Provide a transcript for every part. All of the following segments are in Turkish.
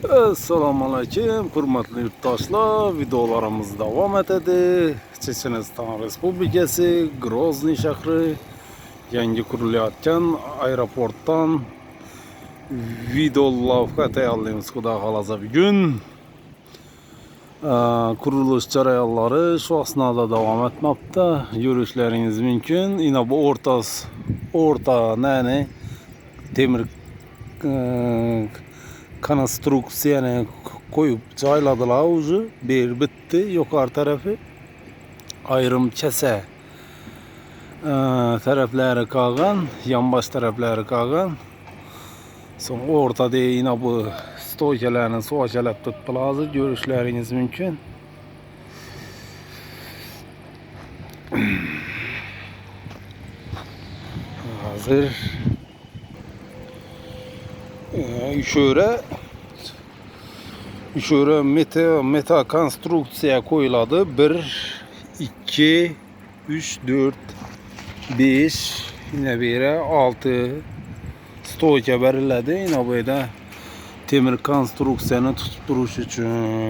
Assalomu alaykum, hurmatli yurtdoshlar. Videolarimiz davom etadi. Checheniston Respublikasi Grozny shahri yangi qurilayotgan aeroportdan video lavha tayyorlaymiz. Xudo xolasa bugun qurilish jarayonlari shu asnoda davom etmoqda. Yurishlaringiz mumkin. Yine bu o'rta nani temir konstruksiyani koyup joyladılar ucu. Bir bitti. Yukarı tarafı ayrım kese tarafları kalgan, yanbaş tarafları kalgan. Son ortada yine bu stoykalarını soğaçalap tuttular. Görüşleriniz mümkün. Hazır. Şöyle meta konstruksiya koyuladı. 1, 2, 3, 4, 5, yine bir 6 stoyka verildi. Yine böyle temir konstruksiyanı tutturuş için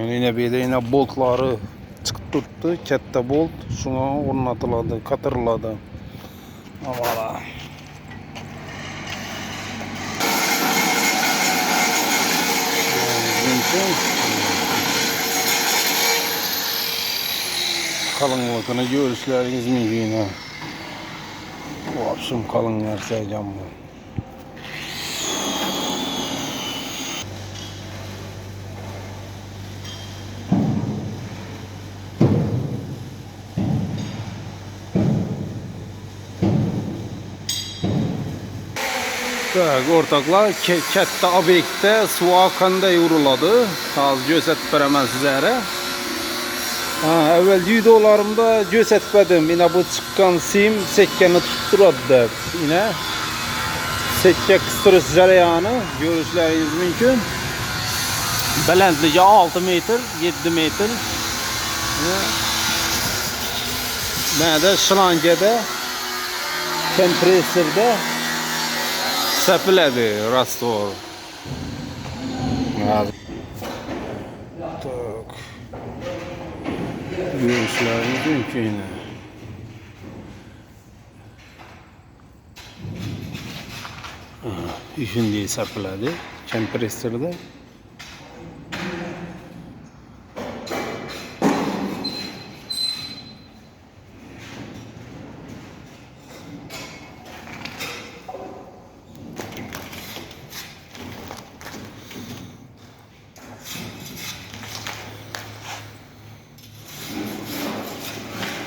yine böyle yine boltları çıkıp tuttu. Katta bolt şuna ornatıladı, katırladı. Voilà. Kalınlıkını görüşleriniz mümkün. Bu akşam kalın verseyeceğim bu. Tak, ortaklar katta obyektde suya qanday uriladi? Hozir ko'rsatib beraman sizlarga. Evvel videolarimda ko'rsatmadim. Yine bu çıkan sim sekkani tutturadi deb. Yine sekke qistirish jarayoni görüşleriniz mümkün. Balandligi 6 metr, 7 metr. Mana shlangada, kompressorda sepiladi rastvor. Tak. Görüşleriniz mümkün. Şimdi sepiladi kompressorda.